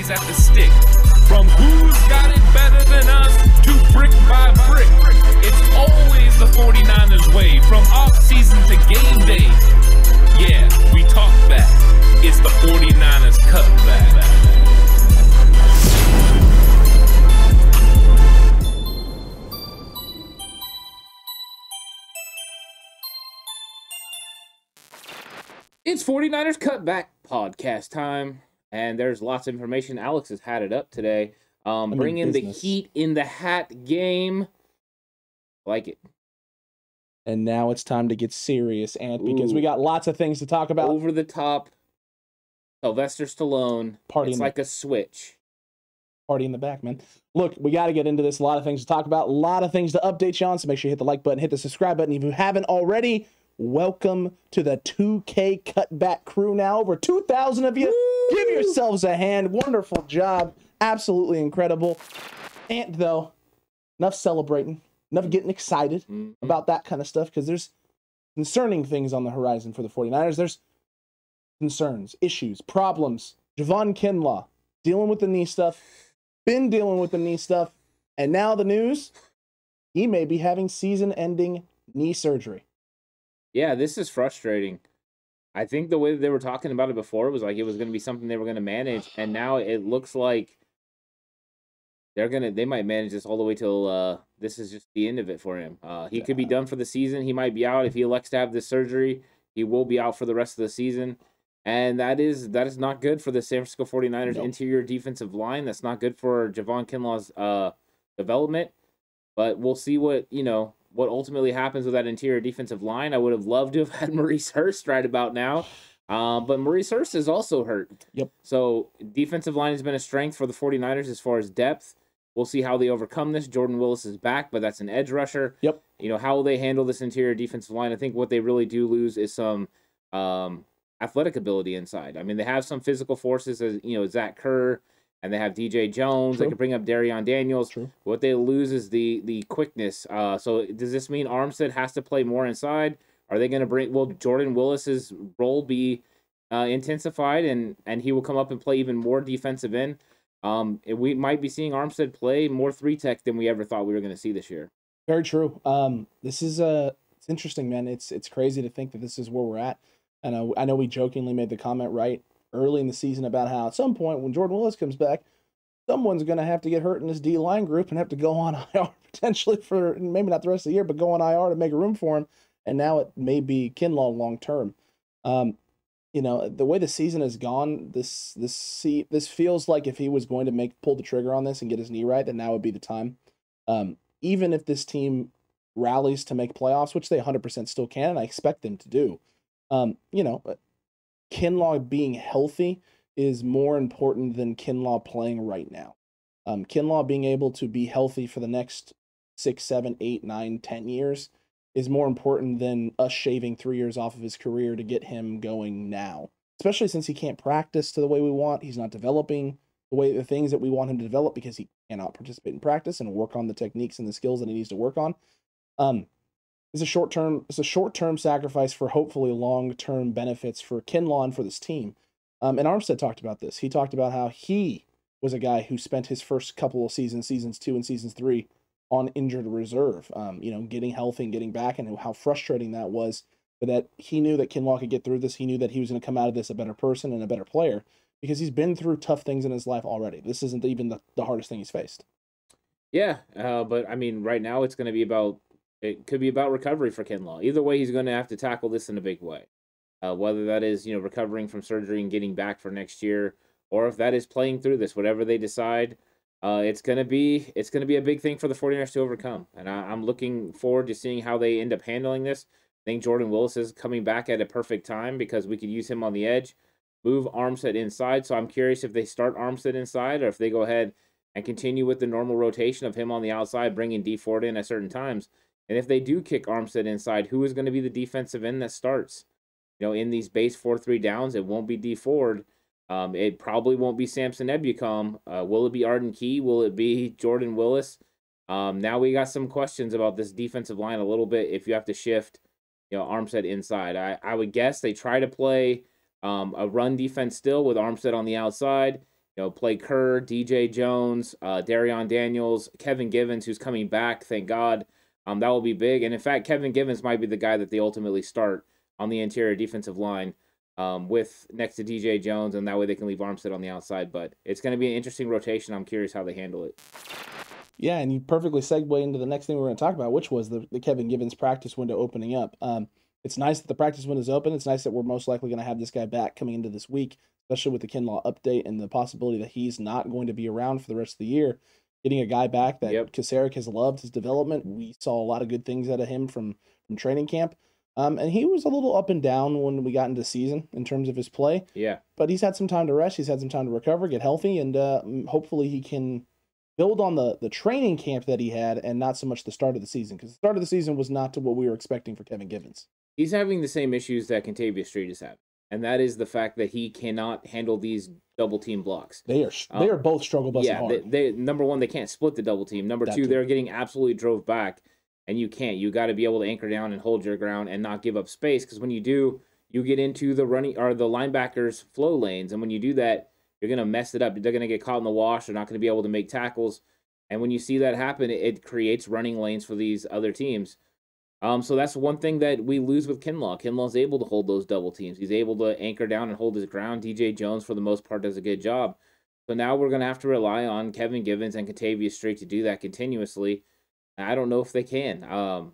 always at the stick. From who's got it better than us to brick by brick. It's always the 49ers way, from off-season to game day. Yeah, we talk back. It's the 49ers Cutback. It's 49ers Cutback Podcast time, and there's lots of information. Alex has had it up today. Bringing the heat in the hat game. Like it. And now it's time to get serious, Ant, because we got lots of things to talk about. Over the top. Sylvester Stallone. It's like a switch. Party in the back, man. Look, we got to get into this. A lot of things to talk about. A lot of things to update you on, so make sure you hit the like button, hit the subscribe button. If you haven't already, welcome to the 2K Cutback crew now. Over 2,000 of you. Woo! Give yourselves a hand. Wonderful job. Absolutely incredible. Ant, though, enough celebrating. Enough getting excited about that kind of stuff, because there's concerning things on the horizon for the 49ers. There's concerns, issues, problems. Javon Kinlaw dealing with the knee stuff, been dealing with the knee stuff, and now the news, he may be having season-ending knee surgery. Yeah, this is frustrating. I think the way that they were talking about it before was like it was going to be something they were going to manage, and now it looks like they might manage this all the way till this is just the end of it for him. He could be done for the season. He might be out if he elects to have this surgery. He will be out for the rest of the season. And that is not good for the San Francisco 49ers interior defensive line. That's not good for Javon Kinlaw's development. But we'll see what ultimately happens with that interior defensive line. I would have loved to have had Maurice Hurst right about now. But Maurice Hurst is also hurt. Yep. So defensive line has been a strength for the 49ers as far as depth. We'll see how they overcome this. Jordan Willis is back, but that's an edge rusher. Yep. How will they handle this interior defensive line? I think what they really do lose is some athletic ability inside. I mean, they have some physical forces, as Zach Kerr, and they have DJ Jones. True. They can bring up Darion Daniels. True. What they lose is the quickness. So does this mean Armstead has to play more inside? Are they going to will Jordan Willis's role be intensified, and he will come up and play even more defensive end? We might be seeing Armstead play more 3-tech than we ever thought we were going to see this year. Very true. This is it's interesting, man. It's crazy to think that this is where we're at. And I know we jokingly made the comment right early in the season about how at some point when Jordan Willis comes back, someone's going to have to get hurt in this D-line group and have to go on IR potentially for maybe not the rest of the year, but go on IR to make room for him. And now it may be Kinlaw long term. The way the season has gone, this feels like if he was going to pull the trigger on this and get his knee right, then now would be the time. Even if this team rallies to make playoffs, which they 100% still can, and I expect them to do, Kinlaw being healthy is more important than Kinlaw playing right now. Kinlaw being able to be healthy for the next 6, 7, 8, 9, 10 years is more important than us shaving 3 years off of his career to get him going now, especially since he can't practice to the way we want. He's not developing the things that we want him to develop because he cannot participate in practice and work on the techniques and the skills that he needs to work on. It's a short-term sacrifice for hopefully long-term benefits for Kinlaw and for this team. And Armstead talked about this. He talked about how he was a guy who spent his first couple of seasons 2 and seasons 3, on injured reserve, getting healthy and getting back, and how frustrating that was. But that he knew that Kinlaw could get through this. He knew that he was going to come out of this a better person and a better player because he's been through tough things in his life already. This isn't even the hardest thing he's faced. Yeah, but I mean, right now it could be about recovery for Kinlaw. Either way, he's going to have to tackle this in a big way. Whether that is, recovering from surgery and getting back for next year, or if that is playing through this, whatever they decide. It's gonna be a big thing for the 49ers to overcome, and I'm looking forward to seeing how they end up handling this. I think Jordan Willis is coming back at a perfect time because we could use him on the edge, move Armstead inside. So I'm curious if they start Armstead inside or if they go ahead and continue with the normal rotation of him on the outside, bringing D Ford in at certain times. And if they do kick Armstead inside, who is going to be the defensive end that starts? In these base 4-3 downs, it won't be D Ford. It probably won't be Samson Ebukam. Will it be Arden Key? Will it be Jordan Willis? Now we got some questions about this defensive line a little bit if you have to shift, Armstead inside. I would guess they try to play a run defense still with Armstead on the outside play Kerr, DJ Jones, Darion Daniels, Kevin Givens, who's coming back, thank God. That will be big. And in fact, Kevin Givens might be the guy that they ultimately start on the interior defensive line with next to DJ Jones, and that way they can leave Armstead on the outside. But it's going to be an interesting rotation. I'm curious how they handle it. Yeah, and you perfectly segue into the next thing we're going to talk about, which was the Kevin Givens practice window opening up. It's nice that the practice window is open. It's nice that we're most likely going to have this guy back coming into this week, especially with the Kinlaw update and the possibility that he's not going to be around for the rest of the year. Getting a guy back that Kasarik has loved his development. We saw a lot of good things out of him from training camp. And he was a little up and down when we got into season in terms of his play. Yeah. But he's had some time to rest. He's had some time to recover, get healthy, and hopefully he can build on the training camp that he had and not so much the start of the season, because the start of the season was not to what we were expecting for Kevin Givens. He's having the same issues that Kentavious Street is having, and that is the fact that he cannot handle these double team blocks. They are both struggle busting hard. They number one, they can't split the double team. Number two, they're getting absolutely drove back, and you can't. You got to be able to anchor down and hold your ground and not give up space, because when you do, you get into the running or the linebackers' flow lanes, and when you do that, you're gonna mess it up. They're gonna get caught in the wash. They're not gonna be able to make tackles. And when you see that happen, it creates running lanes for these other teams. So that's one thing that we lose with Kinlaw. Kinlaw's able to hold those double teams. He's able to anchor down and hold his ground. DJ Jones, for the most part, does a good job. So now we're going to have to rely on Kevin Givens and Kentavious Street to do that continuously. I don't know if they can.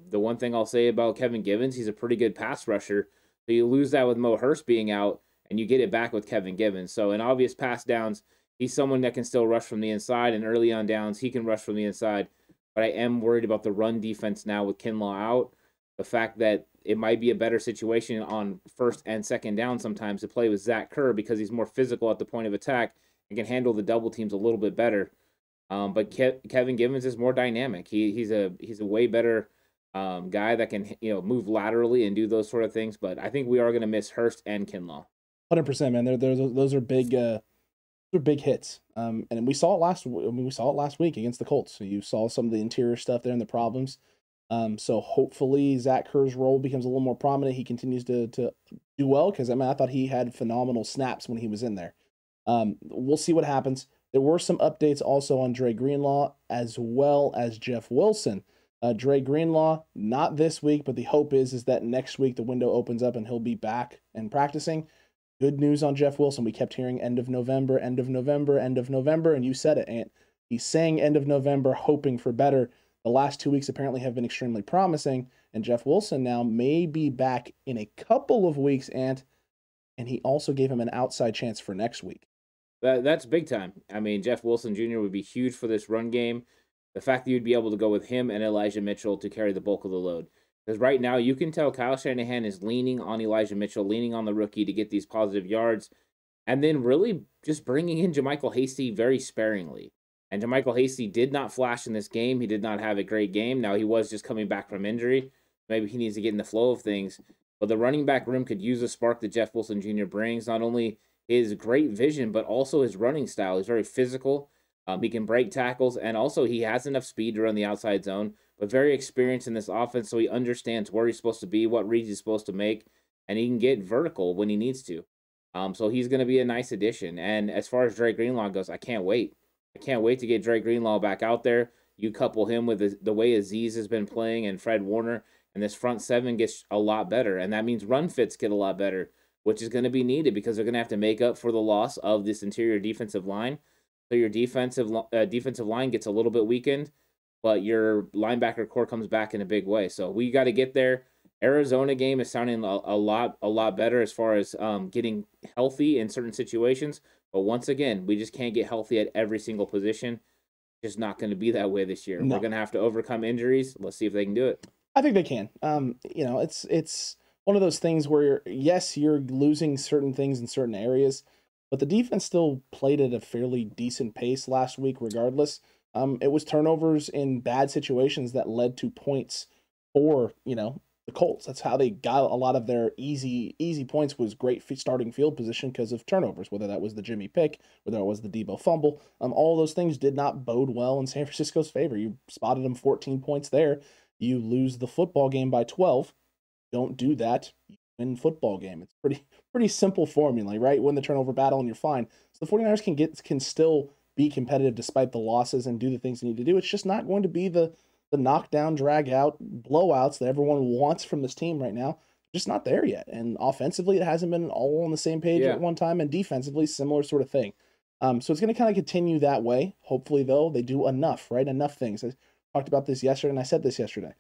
The one thing I'll say about Kevin Givens, he's a pretty good pass rusher. So you lose that with Mo Hurst being out, and you get it back with Kevin Givens. So in obvious pass downs, he's someone that can still rush from the inside, and early on downs, he can rush from the inside. But I am worried about the run defense now with Kinlaw out. The fact that it might be a better situation on first and second down sometimes to play with Zach Kerr, because he's more physical at the point of attack and can handle the double teams a little bit better. But Kevin Givens is more dynamic. He's a way better guy that can move laterally and do those sort of things. But I think we are going to miss Hurst and Kinlaw. 100%, man. Those are big. They're big hits. And we saw it last week against the Colts. So you saw some of the interior stuff there and the problems. So hopefully Zach Kerr's role becomes a little more prominent. He continues to do well, because I thought he had phenomenal snaps when he was in there. We'll see what happens. There were some updates also on Dre Greenlaw as well as Jeff Wilson. Dre Greenlaw, not this week, but the hope is that next week the window opens up and he'll be back and practicing. Good news on Jeff Wilson. We kept hearing end of November, end of November, end of November, and you said it, Ant. He's saying end of November, hoping for better. The last 2 weeks apparently have been extremely promising, and Jeff Wilson now may be back in a couple of weeks, and he also gave him an outside chance for next week. That's big time. I mean, Jeff Wilson Jr. would be huge for this run game. The fact that you'd be able to go with him and Elijah Mitchell to carry the bulk of the load. Because right now you can tell Kyle Shanahan is leaning on Elijah Mitchell, leaning on the rookie to get these positive yards, and then really just bringing in JaMycal Hasty very sparingly. And JaMycal Hasty did not flash in this game. He did not have a great game. Now, he was just coming back from injury. Maybe he needs to get in the flow of things. But the running back room could use the spark that Jeff Wilson Jr. brings. Not only his great vision, but also his running style. He's very physical. He can break tackles. And also, he has enough speed to run the outside zone. But very experienced in this offense, so he understands where he's supposed to be, what reads he's supposed to make. And he can get vertical when he needs to. So he's going to be a nice addition. And as far as Dre Greenlaw goes, I can't wait. I can't wait to get Dre Greenlaw back out there. You couple him with the way Azeez has been playing and Fred Warner, and this front seven gets a lot better. And that means run fits get a lot better, which is going to be needed because they're going to have to make up for the loss of this interior defensive line. So your defensive line gets a little bit weakened, but your linebacker core comes back in a big way. So we got to get there. Arizona game is sounding a lot better as far as getting healthy in certain situations. But once again, we just can't get healthy at every single position. Just not going to be that way this year. No. We're going to have to overcome injuries. Let's see if they can do it. I think they can. It's one of those things where, yes, you're losing certain things in certain areas, but the defense still played at a fairly decent pace last week regardless. It was turnovers in bad situations that led to points for, the Colts. That's how they got a lot of their easy points, was great starting field position because of turnovers, whether that was the Jimmy pick, whether it was the Deebo fumble. All those things did not bode well in San Francisco's favor. You spotted them 14 points there. You lose the football game by 12. Don't do that. You win football game. It's pretty simple formula, right? Win the turnover battle and you're fine. So the 49ers can still be competitive despite the losses and do the things they need to do. It's just not going to be the knockdown, drag out blowouts that everyone wants from this team right now. Just not there yet. And offensively, it hasn't been all on the same page at one time, and defensively, similar sort of thing. So it's going to kind of continue that way. Hopefully, though, they do enough, right? Enough things. I talked about this yesterday, and I said this yesterday.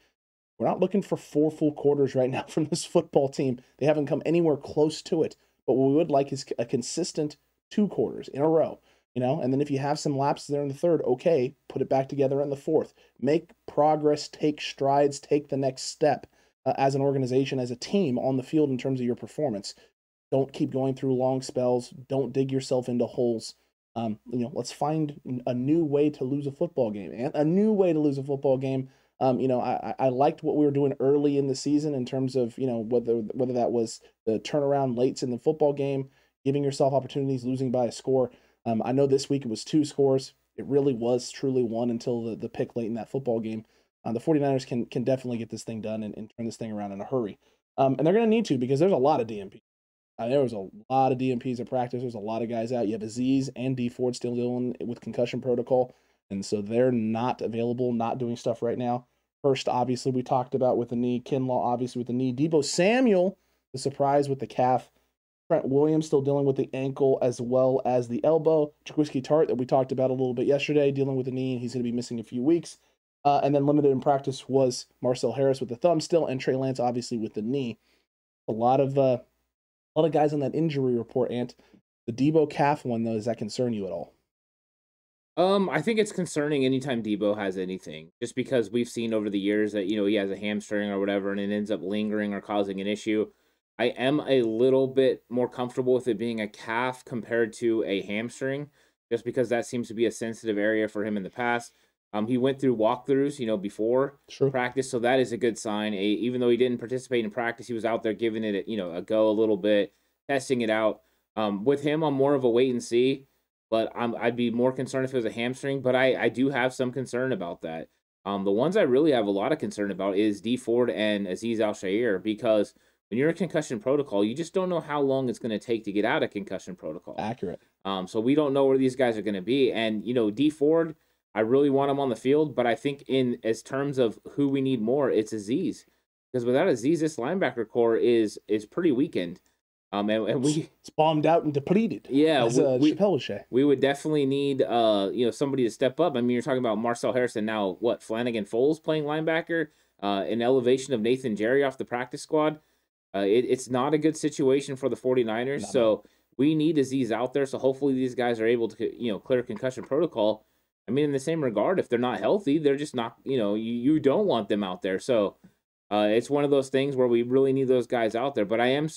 We're not looking for 4 full quarters right now from this football team. They haven't come anywhere close to it. But what we would like is a consistent 2 quarters in a row. And then if you have some lapses there in the third, okay, put it back together in the fourth. Make progress, take strides, take the next step as an organization, as a team on the field in terms of your performance. Don't keep going through long spells. Don't dig yourself into holes. Let's find a new way to lose a football game. And a new way to lose a football game. I liked what we were doing early in the season in terms of, whether that was the turnaround lates in the football game, giving yourself opportunities, losing by a score. I know this week it was 2 scores. It really was truly 1 until the pick late in that football game. The 49ers can definitely get this thing done and turn this thing around in a hurry. And they're going to need to, because there's a lot of DMPs. There was a lot of DMPs at practice. There's a lot of guys out. You have Azeez and D Ford still dealing with concussion protocol. And so they're not available, not doing stuff right now. First, obviously, we talked about with the knee. Kinlaw, obviously, with the knee. Deebo Samuel, the surprise with the calf. Trent Williams still dealing with the ankle as well as the elbow. Jaquiski Tart, that we talked about a little bit yesterday, dealing with the knee, and he's going to be missing a few weeks. And then limited in practice was Marcel Harris with the thumb still, and Trey Lance obviously with the knee. A lot of guys on that injury report, Ant. The Deebo calf one, though, does that concern you at all? I think it's concerning anytime Deebo has anything, just because we've seen over the years that, he has a hamstring or whatever, and it ends up lingering or causing an issue. I am a little bit more comfortable with it being a calf compared to a hamstring, just because that seems to be a sensitive area for him in the past. He went through walkthroughs, before practice, so that is a good sign. Even though he didn't participate in practice, he was out there giving it, a go a little bit, testing it out. With him, I'm more of a wait and see, but I'd be more concerned if it was a hamstring. But I do have some concern about that. The ones I really have a lot of concern about is D Ford and Azeez Al-Shaiir, because when you're in concussion protocol, you just don't know how long it's going to take to get out of concussion protocol. Accurate. So we don't know where these guys are going to be. And, D Ford, I really want him on the field, but I think as terms of who we need more, it's Azeez. Because without Azeez, this linebacker core is pretty weakened. And it's bombed out and depleted. Yeah, Chappelle would say. We would definitely need somebody to step up. I mean, you're talking about Marcel Harrison now. What, Flanagan Foles playing linebacker? An elevation of Nathan Jerry off the practice squad. It's not a good situation for the 49ers. So we need Azeez out there. So hopefully these guys are able to clear concussion protocol. I mean, in the same regard, if they're not healthy, they're just not. You don't want them out there. So. It's one of those things where we really need those guys out there. But I am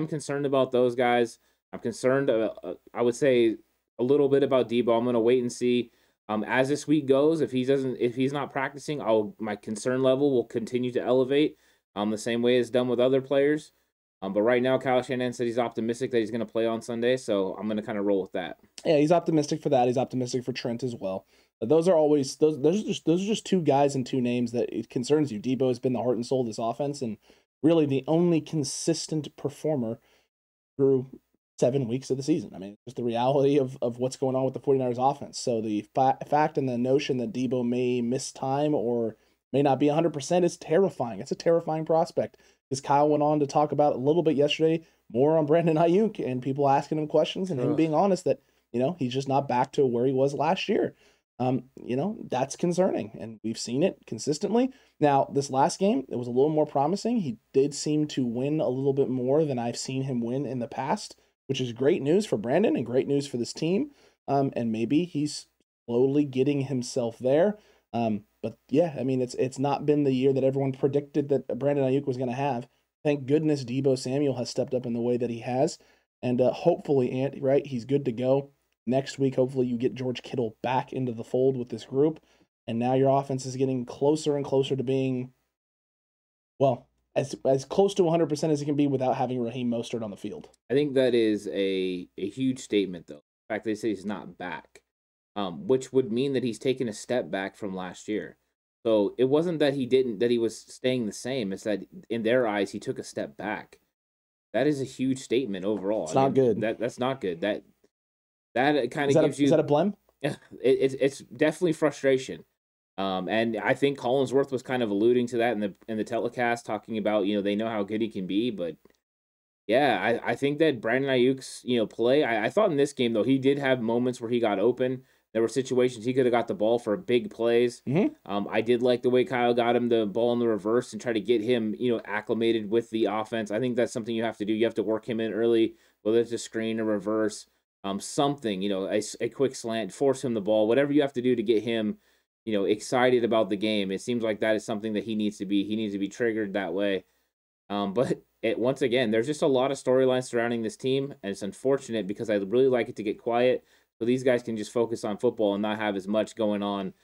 concerned about those guys. I'm concerned, I would say, a little bit about Deebo. I'm going to wait and see as this week goes. If he's not practicing, my concern level will continue to elevate the same way it's done with other players. But right now, Kyle Shanahan said he's optimistic that he's going to play on Sunday, so I'm going to kind of roll with that. Yeah, he's optimistic for that. He's optimistic for Trent as well. Those are just 2 guys and 2 names that it concerns you. Deebo has been the heart and soul of this offense, and really the only consistent performer through 7 weeks of the season. I mean, it's just the reality of what's going on with the 49ers offense. So the fact and the notion that Deebo may miss time or may not be 100% is terrifying. It's a terrifying prospect. Because Kyle went on to talk about a little bit yesterday, more on Brandon Ayuk and people asking him questions and him being honest that, he's just not back to where he was last year. That's concerning, and we've seen it consistently. Now, this last game, it was a little more promising. He did seem to win a little bit more than I've seen him win in the past, which is great news for Brandon and great news for this team. And maybe he's slowly getting himself there. But yeah, I mean, it's not been the year that everyone predicted that Brandon Ayuk was going to have. Thank goodness Deebo Samuel has stepped up in the way that he has. And hopefully, Ant, right, he's good to go. Next week, hopefully you get George Kittle back into the fold with this group. And now your offense is getting closer and closer to being, well, as close to 100% as it can be without having Raheem Mostert on the field. I think that is a huge statement, though. The fact that they say he's not back, which would mean that he's taken a step back from last year. So it wasn't that he was staying the same. It's that in their eyes, he took a step back. That is a huge statement overall. It's not good. That's not good. That kind of gives you. Is that a blem? It's definitely frustration. And I think Collinsworth was kind of alluding to that in the telecast, talking about, they know how good he can be, but yeah, I think that Brandon Ayuk's, play, I thought in this game, though, he did have moments where he got open. There were situations he could have got the ball for big plays. Mm-hmm. I did like the way Kyle got him the ball in the reverse and try to get him, acclimated with the offense. I think that's something you have to do. You have to work him in early, whether it's a screen or reverse, something, a quick slant, force him the ball, whatever you have to do to get him, excited about the game. It seems like that is something that he needs to be. He needs to be triggered that way. But once again, there's just a lot of storylines surrounding this team, and it's unfortunate because I'd really like it to get quiet so these guys can just focus on football and not have as much going on,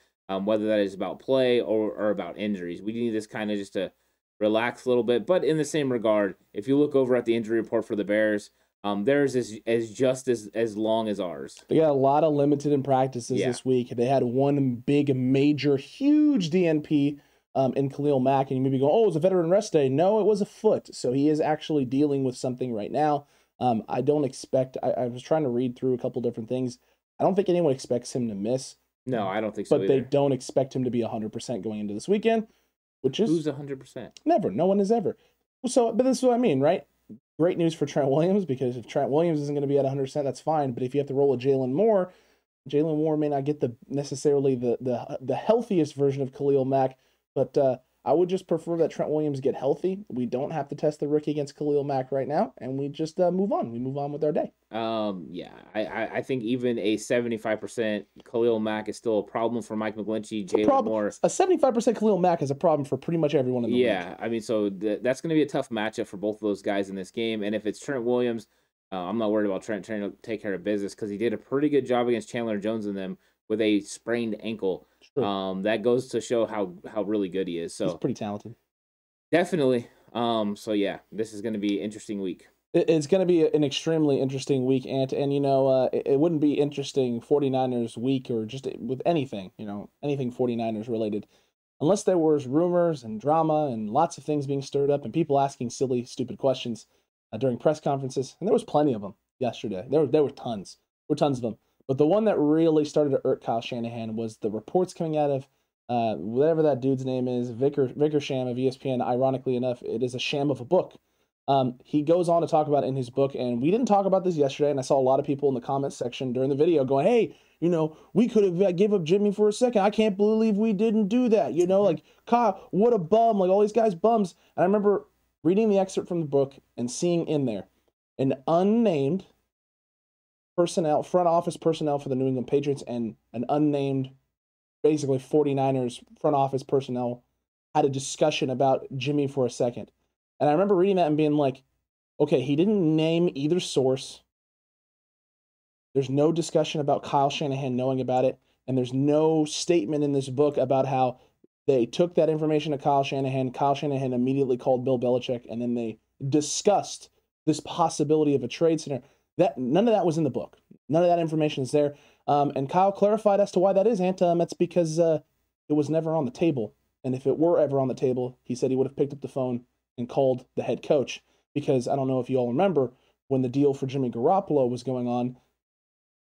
whether that is about play or about injuries. We need this kind of just to relax a little bit. But in the same regard, if you look over at the injury report for the Bears, theirs is just as long as ours. They got a lot of limited in practices this week. They had one big, major, huge DNP in Khalil Mack, and you maybe go, oh, it was a veteran rest day. No, it was a foot. So he is actually dealing with something right now. I don't expect, I was trying to read through a couple different things. I don't think anyone expects him to miss. No, I don't think so But either. they don't expect him to be 100% going into this weekend, which is... Who's 100%? Never. No one is ever. So, but this is what I mean, right? Great news for Trent Williams, because if Trent Williams isn't going to be at 100%, that's fine. But if you have to roll a Jalen Moore may not get necessarily the healthiest version of Khalil Mack, but I would just prefer that Trent Williams get healthy. We don't have to test the rookie against Khalil Mack right now, and we just move on. We move on with our day. I think even a 75% Khalil Mack is still a problem for Mike McGlinchey, Jalen Moore. A 75% Khalil Mack is a problem for pretty much everyone in the league. Yeah, I mean, so that's going to be a tough matchup for both of those guys in this game. And if it's Trent Williams, I'm not worried about Trent trying to take care of business because he did a pretty good job against Chandler Jones and them with a sprained ankle. That goes to show how really good he is. So he's pretty talented. Definitely. So yeah, this is going to be an interesting week. It's going to be an extremely interesting week, and it wouldn't be interesting 49ers week or just with anything, anything 49ers related, unless there was rumors and drama and lots of things being stirred up and people asking silly, stupid questions during press conferences, and there was plenty of them yesterday. There were tons. There were tons of them. But the one that really started to irk Kyle Shanahan was the reports coming out of whatever that dude's name is, Vickersham of ESPN. Ironically enough, it is a sham of a book. He goes on to talk about it in his book, and we didn't talk about this yesterday, and I saw a lot of people in the comments section during the video going, hey, we could have give up Jimmy for a second. I can't believe we didn't do that. Like, Kyle, what a bum. Like, all these guys bums. And I remember reading the excerpt from the book and seeing in there an unnamed personnel, front office personnel for the New England Patriots, and an unnamed, basically 49ers front office personnel had a discussion about Jimmy for a second. And I remember reading that and being like, okay, he didn't name either source. There's no discussion about Kyle Shanahan knowing about it. And there's no statement in this book about how they took that information to Kyle Shanahan. Kyle Shanahan immediately called Bill Belichick, and then they discussed this possibility of a trade scenario. None of that was in the book. None of that information is there. And Kyle clarified as to why that is, Ant. That's because it was never on the table. And if it were ever on the table, he said he would have picked up the phone and called the head coach. Because I don't know if you all remember, when the deal for Jimmy Garoppolo was going on,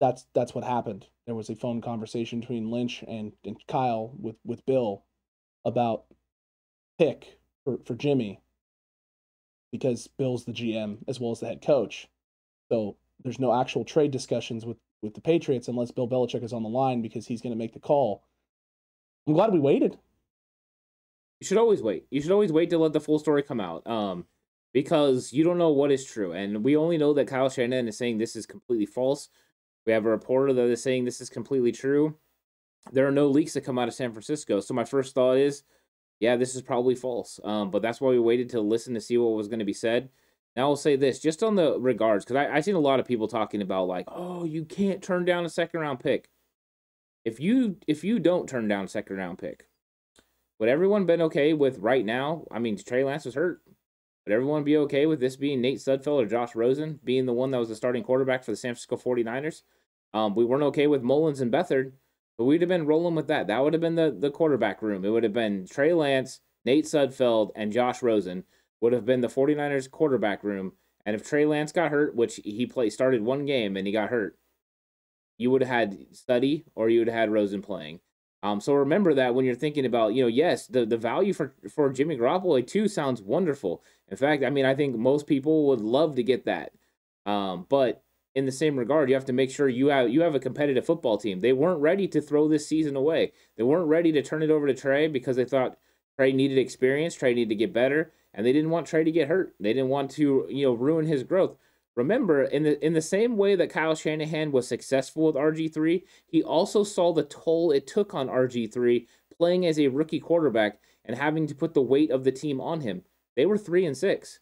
that's what happened. There was a phone conversation between Lynch and Kyle with Bill about pick for Jimmy, because Bill's the GM as well as the head coach. So there's no actual trade discussions with the Patriots unless Bill Belichick is on the line, because he's going to make the call. I'm glad we waited. You should always wait. You should always wait to let the full story come out, because you don't know what is true. And we only know that Kyle Shanahan is saying this is completely false. We have a reporter that is saying this is completely true. There are no leaks that come out of San Francisco. So my first thought is, yeah, this is probably false. But that's why we waited to listen to see what was going to be said. Now I'll say this, just on the regards, because I've seen a lot of people talking about like, oh, you can't turn down a second-round pick. If you don't turn down a second-round pick, would everyone been okay with right now? I mean, Trey Lance was hurt. Would everyone be okay with this being Nate Sudfeld or Josh Rosen being the one that was the starting quarterback for the San Francisco 49ers? We weren't okay with Mullins and Beathard, but we'd have been rolling with that. That would have been the quarterback room. It would have been Trey Lance, Nate Sudfeld, and Josh Rosen would have been the 49ers quarterback room, And if Trey Lance got hurt, which he started one game and he got hurt, you would have had Study or you would have had Rosen playing. So remember that when you're thinking about, yes, the value for Jimmy Garoppolo too sounds wonderful. In fact, I mean, I think most people would love to get that. But in the same regard, you have to make sure you have a competitive football team. They weren't ready to throw this season away. They weren't ready to turn it over to Trey because they thought Trey needed experience, Trey needed to get better, and they didn't want Trey to get hurt. They didn't want to, ruin his growth. Remember, in the same way that Kyle Shanahan was successful with RG3, he also saw the toll it took on RG3 playing as a rookie quarterback and having to put the weight of the team on him. They were 3-6.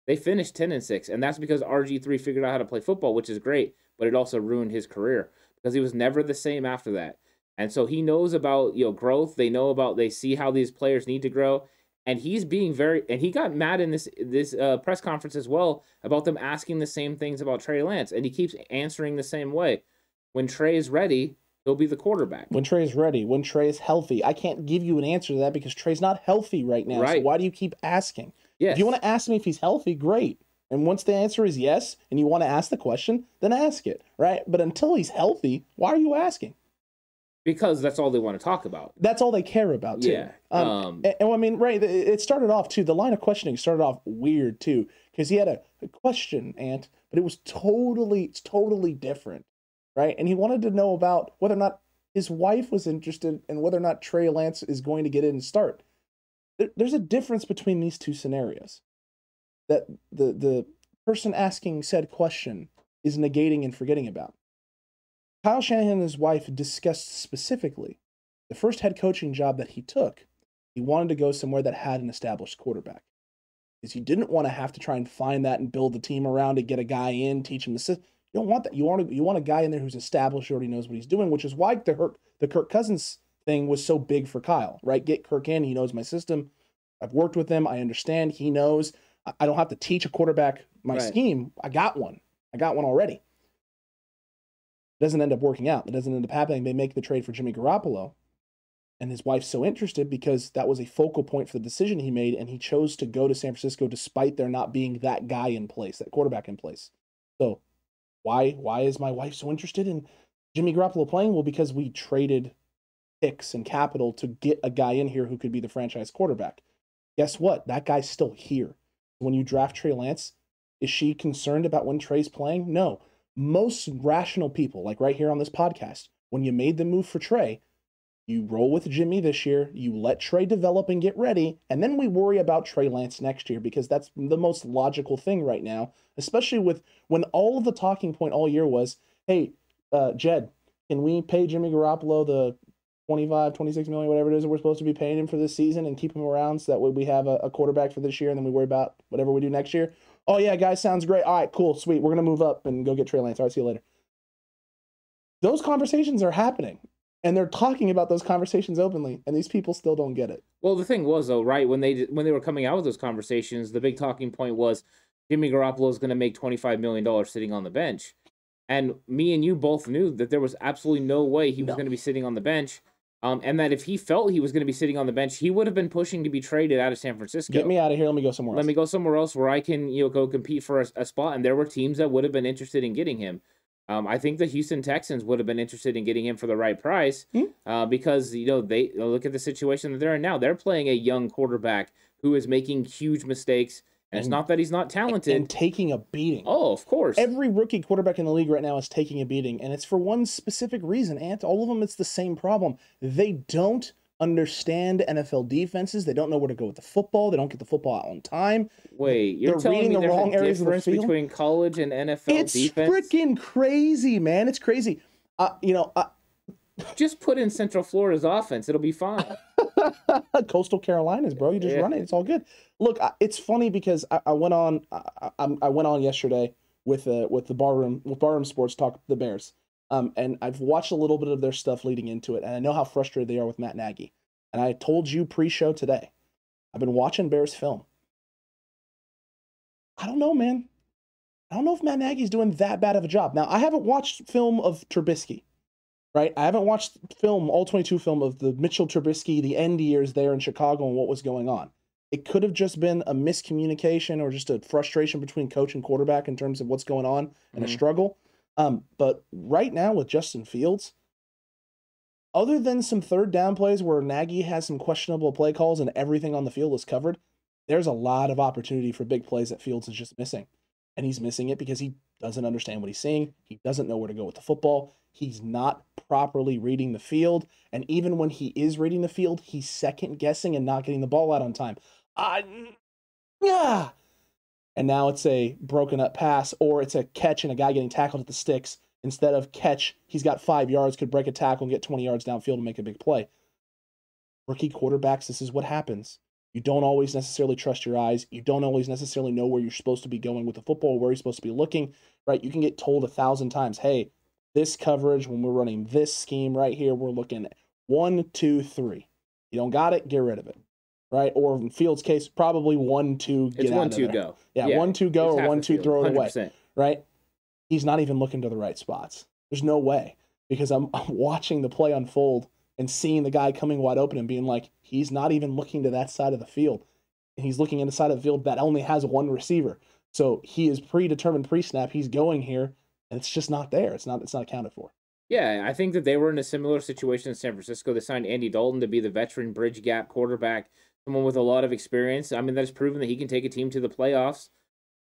They finished 10-6, and that's because RG3 figured out how to play football, which is great, but it also ruined his career because he was never the same after that. And so he knows about growth. They see how these players need to grow. And he's being and he got mad in this press conference as well about them asking the same things about Trey Lance. And he keeps answering the same way. When Trey is ready, he'll be the quarterback. When Trey is ready, when Trey is healthy. I can't give you an answer to that because Trey's not healthy right now. Right. So why do you keep asking? Yes. If you want to ask me if he's healthy, great. And once the answer is yes, and you want to ask the question, then ask it, right? But until he's healthy, why are you asking? Because that's all they want to talk about. That's all they care about, too. Yeah. And I mean, right, it started off, too, the line of questioning started off weird, too, because he had a question, Ant, but it was totally different, right? And he wanted to know about whether or not his wife was interested and whether or not Trey Lance is going to get in and start. There's a difference between these two scenarios. That the person asking said question is negating and forgetting about. Kyle Shanahan and his wife discussed specifically the first head coaching job that he took. He wanted to go somewhere that had an established quarterback. Because he didn't want to have to try and find that and build the team around to get a guy in, teach him the system. You don't want that. You want a guy in there who's established, who already knows what he's doing, which is why the Kirk Cousins thing was so big for Kyle, right? Get Kirk in. He knows my system. I've worked with him. I understand. He knows. I don't have to teach a quarterback my scheme. I got one already. It doesn't end up working out. It doesn't end up happening. They make the trade for Jimmy Garoppolo. And his wife's so interested because that was a focal point for the decision he made, and he chose to go to San Francisco despite there not being that guy in place, that quarterback in place. So why is my wife so interested in Jimmy Garoppolo playing? Well, because we traded picks and capital to get a guy in here who could be the franchise quarterback. Guess what? That guy's still here. When you draft Trey Lance, is she concerned about when Trey's playing? No. Most rational people, like right here on this podcast, when you made the move for Trey, you roll with Jimmy this year, you let Trey develop and get ready, and then we worry about Trey Lance next year because that's the most logical thing right now, especially with when all of the talking point all year was, hey, Jed, can we pay Jimmy Garoppolo the 25, 26 million, whatever it is that we're supposed to be paying him for this season and keep him around so that way we have a quarterback for this year and then we worry about whatever we do next year? Oh, yeah, guys, sounds great. All right, cool, sweet. We're going to move up and go get Trey Lance. All right, see you later. Those conversations are happening, and they're talking about those conversations openly, and these people still don't get it. Well, the thing was, though, right, when they were coming out with those conversations, the big talking point was Jimmy Garoppolo is going to make $25 million sitting on the bench. And me and you both knew that there was absolutely no way he was going to be sitting on the bench. And that if he felt he was going to be sitting on the bench, he would have been pushing to be traded out of San Francisco. Get me out of here. Let me go somewhere else. Let me go somewhere else where I can, go compete for a spot. And there were teams that would have been interested in getting him. I think the Houston Texans would have been interested in getting him for the right price because, they look at the situation that they're in now. They're playing a young quarterback who is making huge mistakes. And it's not that he's not talented. And taking a beating. Oh, of course. Every rookie quarterback in the league right now is taking a beating. And it's for one specific reason, Ant. All of them, it's the same problem. They don't understand NFL defenses. They don't know where to go with the football. They don't get the football out on time. Wait, you're telling me there's a difference between college and NFL defense? It's freaking crazy, man. It's crazy. Just put in Central Florida's offense. It'll be fine. Coastal Carolinas, bro. You just run it. It's all good. Look, it's funny because I went on yesterday with the Barroom Sports Talk the Bears. And I've watched a little bit of their stuff leading into it, and I know how frustrated they are with Matt Nagy. And I told you pre-show today, I've been watching Bears film. I don't know, man. I don't know if Matt Nagy's doing that bad of a job. Now, I haven't watched film of Trubisky. Right? I haven't watched all 22 film of the Mitchell Trubisky, the end years there in Chicago and what was going on. It could have just been a miscommunication or just a frustration between coach and quarterback in terms of what's going on and a struggle. But right now with Justin Fields, other than some third down plays where Nagy has some questionable play calls and everything on the field is covered, there's a lot of opportunity for big plays that Fields is just missing. And he's missing it because he doesn't understand what he's seeing. He doesn't know where to go with the football. He's not properly reading the field. And even when he is reading the field, he's second guessing and not getting the ball out on time. Yeah. And now it's a broken up pass, or it's a catch and a guy getting tackled at the sticks. Instead of catch, he's got 5 yards, could break a tackle and get 20 yards downfield and make a big play. Rookie quarterbacks, this is what happens. You don't always necessarily trust your eyes. You don't always necessarily know where you're supposed to be going with the football, where you're supposed to be looking, right? You can get told 1,000 times, hey, this coverage, when we're running this scheme right here, we're looking at 1, 2, 3. You don't got it, get rid of it, right? Or in Fields' case, probably 1, 2, get it's out 1, of 2, there. go. Yeah, 1, 2, go, or 1, 2, throw it 100%. away, right? He's not even looking to the right spots. There's no way, because I'm watching the play unfold and seeing the guy coming wide open and being like, he's not even looking to that side of the field. And he's looking in the side of the field that only has one receiver. So he is predetermined pre-snap. He's going here, and it's just not there. It's not accounted for. Yeah, I think that they were in a similar situation in San Francisco. They signed Andy Dalton to be the veteran bridge gap quarterback, someone with a lot of experience. I mean, that's proven that he can take a team to the playoffs.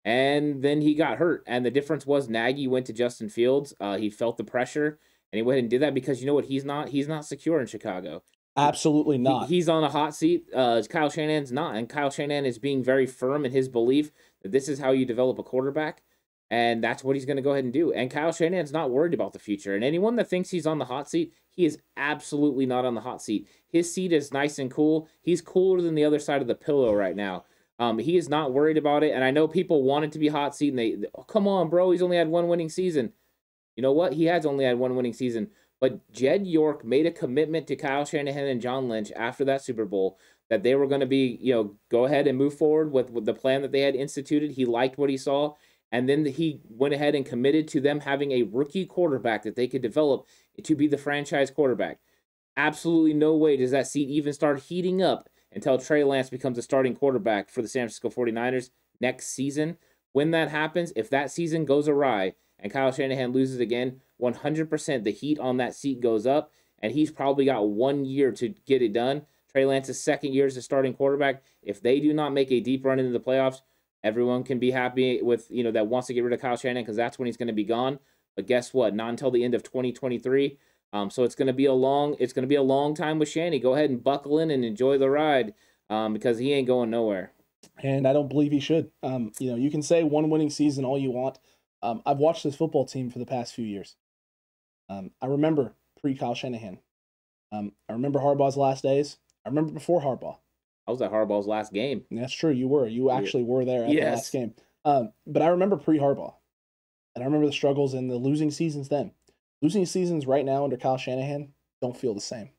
And then he got hurt. And the difference was Nagy went to Justin Fields. He felt the pressure, and he went and did that because you know what? He's not secure in Chicago. Absolutely not. He's on a hot seat. Kyle Shanahan's not. And Kyle Shanahan is being very firm in his belief that this is how you develop a quarterback. And that's what he's going to go ahead and do. And Kyle Shanahan's not worried about the future. And anyone that thinks he's on the hot seat, he is absolutely not on the hot seat. His seat is nice and cool. He's cooler than the other side of the pillow right now. He is not worried about it. And I know people want it to be hot seat. And oh, come on, bro. He's only had one winning season. You know what? He has only had one winning season. But Jed York made a commitment to Kyle Shanahan and John Lynch after that Super Bowl that they were going to be, go ahead and move forward with the plan that they had instituted. He liked what he saw. And then he went ahead and committed to them having a rookie quarterback that they could develop to be the franchise quarterback. Absolutely no way does that seat even start heating up until Trey Lance becomes a starting quarterback for the San Francisco 49ers next season. When that happens, if that season goes awry and Kyle Shanahan loses again, 100% the heat on that seat goes up, and he's probably got 1 year to get it done. Trey Lance's second year as a starting quarterback. If they do not make a deep run into the playoffs, everyone can be happy with, that wants to get rid of Kyle Shanahan because that's when he's going to be gone. But guess what? Not until the end of 2023. So it's going to be a long time with Shanny. Go ahead and buckle in and enjoy the ride because he ain't going nowhere. And I don't believe he should. You can say one winning season all you want. I've watched this football team for the past few years. I remember pre-Kyle Shanahan. I remember Harbaugh's last days. I remember before Harbaugh. I was at Harbaugh's last game. That's true. You were. You actually were there at the last game. But I remember pre-Harbaugh. And I remember the struggles and the losing seasons then. Losing seasons right now under Kyle Shanahan don't feel the same.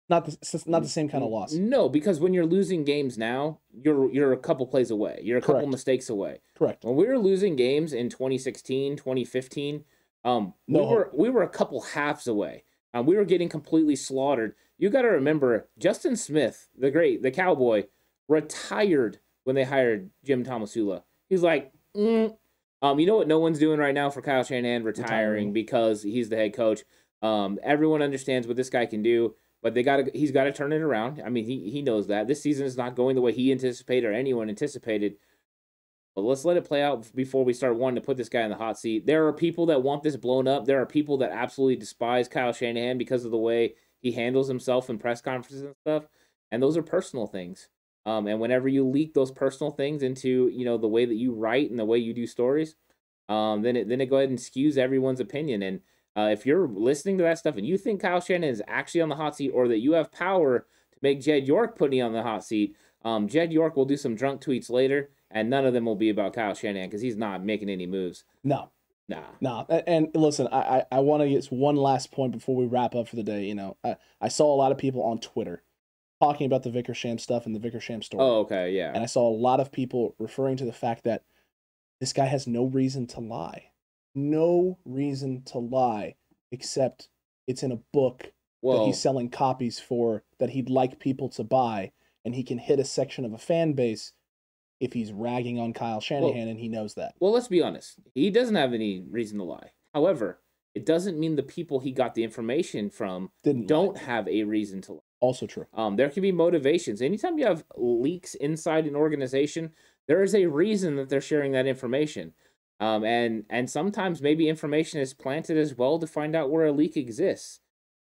Not the same kind of loss. No, because when you're losing games now, you're a couple plays away. You're a couple mistakes away. Correct. When we were losing games in 2016, 2015, we were a couple halves away. We were getting completely slaughtered. You got to remember, Justin Smith, the Cowboy, retired when they hired Jim Tomasula. He's like, you know what no one's doing right now for Kyle Shanahan? Retiring because he's the head coach. Everyone understands what this guy can do, but he's got to turn it around. I mean, he knows that. This season is not going the way he anticipated or anyone anticipated. But let's let it play out before we start wanting to put this guy in the hot seat. There are people that want this blown up. There are people that absolutely despise Kyle Shanahan because of the way he handles himself in press conferences and stuff. And those are personal things. And whenever you leak those personal things into, the way that you write and the way you do stories, then it go ahead and skews everyone's opinion. And if you're listening to that stuff and you think Kyle Shanahan is actually on the hot seat or that you have power to make Jed York put you on the hot seat, Jed York will do some drunk tweets later. And none of them will be about Kyle Shanahan because he's not making any moves. No. And listen, I want to get one last point before we wrap up for the day. I saw a lot of people on Twitter talking about the Vickersham stuff and the Vickersham story. Oh, okay, yeah. And I saw a lot of people referring to the fact that this guy has no reason to lie. No reason to lie except it's in a book that he's selling copies for that he'd like people to buy. and he can hit a section of a fan base if he's ragging on Kyle Shanahan, and he knows that. Well, let's be honest. He doesn't have any reason to lie. However, it doesn't mean the people he got the information from don't have a reason to lie. Also true. There can be motivations. Anytime you have leaks inside an organization, there is a reason that they're sharing that information. And sometimes maybe information is planted as well to find out where a leak exists.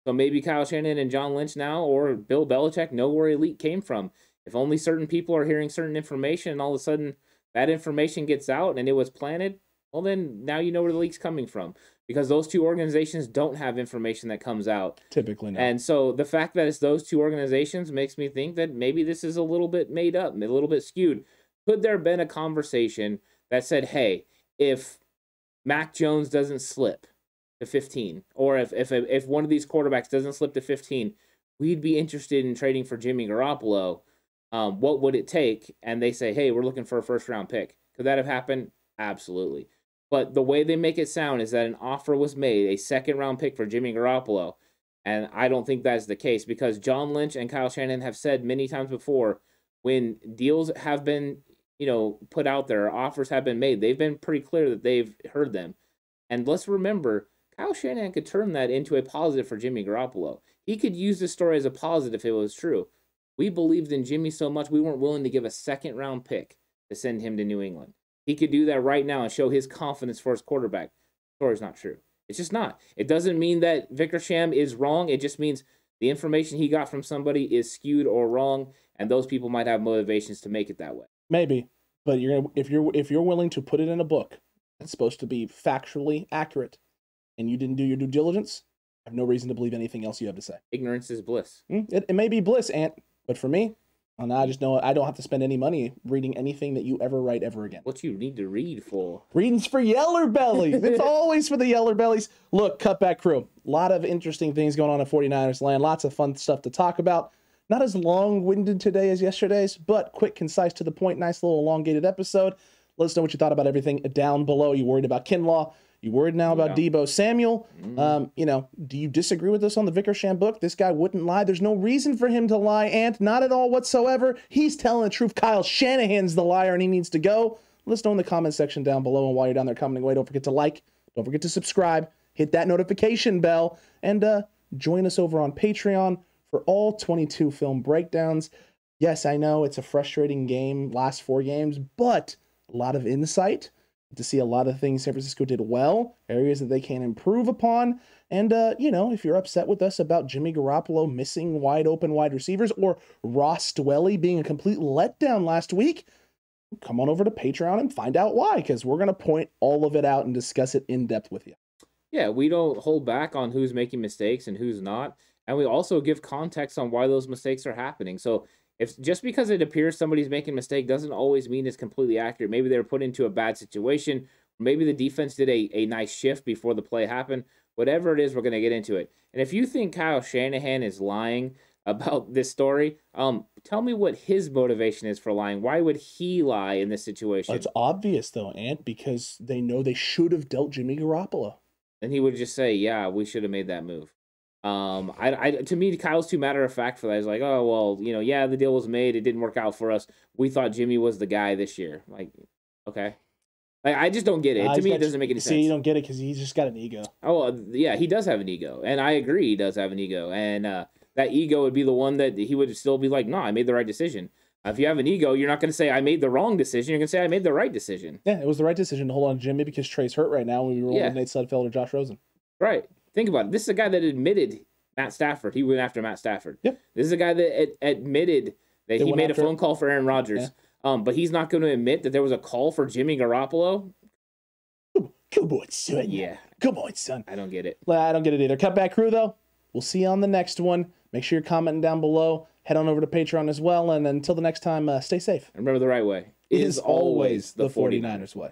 So maybe Kyle Shanahan and John Lynch now, or Bill Belichick, know where a leak came from. If only certain people are hearing certain information and all of a sudden that information gets out and it was planted, well, then now you know where the leak's coming from. Because those two organizations don't have information that comes out. Typically not. And so the fact that it's those two organizations makes me think that maybe this is a little bit made up, a little bit skewed. Could there have been a conversation that said, hey, if Mac Jones doesn't slip to 15, or if one of these quarterbacks doesn't slip to 15, we'd be interested in trading for Jimmy Garoppolo. What would it take? And they say, hey, we're looking for a first-round pick. Could that have happened? Absolutely. But the way they make it sound is that an offer was made, a second-round pick for Jimmy Garoppolo. And I don't think that's the case, because John Lynch and Kyle Shanahan have said many times before, when deals have been, put out there, offers have been made, they've been pretty clear that they've heard them. And let's remember, Kyle Shanahan could turn that into a positive for Jimmy Garoppolo. He could use this story as a positive if it was true. We believed in Jimmy so much, we weren't willing to give a second-round pick to send him to New England. He could do that right now and show his confidence for his quarterback. The story's not true. It's just not. It doesn't mean that Vickersham is wrong. It just means the information he got from somebody is skewed or wrong, and those people might have motivations to make it that way. Maybe, but if you're willing to put it in a book that's supposed to be factually accurate, and you didn't do your due diligence, I have no reason to believe anything else you have to say. Ignorance is bliss. It may be bliss, Ant, but for me, I just know I don't have to spend any money reading anything that you ever write ever again. What you need to read for? Reading's for yeller bellies. It's always for the yeller bellies. Look, Cutback crew, a lot of interesting things going on in 49ers land. Lots of fun stuff to talk about. Not as long-winded today as yesterday's, but quick, concise, to the point. Nice little elongated episode. Let us know what you thought about everything down below. You worried about Kinlaw? You worried now about Deebo Samuel? Do you disagree with us on the Vickersham book? This guy wouldn't lie. There's no reason for him to lie, and not at all whatsoever. He's telling the truth. Kyle Shanahan's the liar, and he needs to go. Let us know in the comment section down below. And while you're down there commenting away, don't forget to like, don't forget to subscribe, hit that notification bell, and join us over on Patreon for all 22 film breakdowns. Yes, I know it's a frustrating game, last 4 games, but a lot of insight to see a lot of things San Francisco did well, areas that they can improve upon. And, if you're upset with us about Jimmy Garoppolo missing wide open wide receivers, or Ross Dwelly being a complete letdown last week, come on over to Patreon and find out why, because we're going to point all of it out and discuss it in depth with you. Yeah, we don't hold back on who's making mistakes and who's not. And we also give context on why those mistakes are happening. So if just because it appears somebody's making a mistake doesn't always mean it's completely accurate. Maybe they were put into a bad situation. Maybe the defense did a nice shift before the play happened. Whatever it is, we're going to get into it. And if you think Kyle Shanahan is lying about this story, tell me what his motivation is for lying. Why would he lie in this situation? It's obvious, though, Ant, because they know they should have dealt Jimmy Garoppolo. And he would just say, yeah, we should have made that move. To me, Kyle's too matter of fact for that. He's like, oh, well, yeah, the deal was made. It didn't work out for us. We thought Jimmy was the guy this year. Like, okay. Like, I just don't get it. To me, it doesn't make any sense. See, you don't get it because he's just got an ego. Oh, yeah, he does have an ego. And I agree he does have an ego. And that ego would be the one that he would still be like, no, I made the right decision. If you have an ego, you're not going to say I made the wrong decision. You're going to say I made the right decision. Yeah, it was the right decision to hold on to Jimmy because Trey's hurt right now when we roll with Nate Sudfeld or Josh Rosen. Right. Think about it. This is a guy that admitted Matt Stafford. He went after Matt Stafford. Yep. This is a guy that admitted that he made a phone call for Aaron Rodgers. Yeah. But he's not going to admit that there was a call for Jimmy Garoppolo. Come on, son. Yeah. Come on, son. I don't get it. Well, I don't get it either. Cutback crew, though, we'll see you on the next one. Make sure you're commenting down below. Head on over to Patreon as well. And until the next time, stay safe. Remember, the right way is always the 49ers way.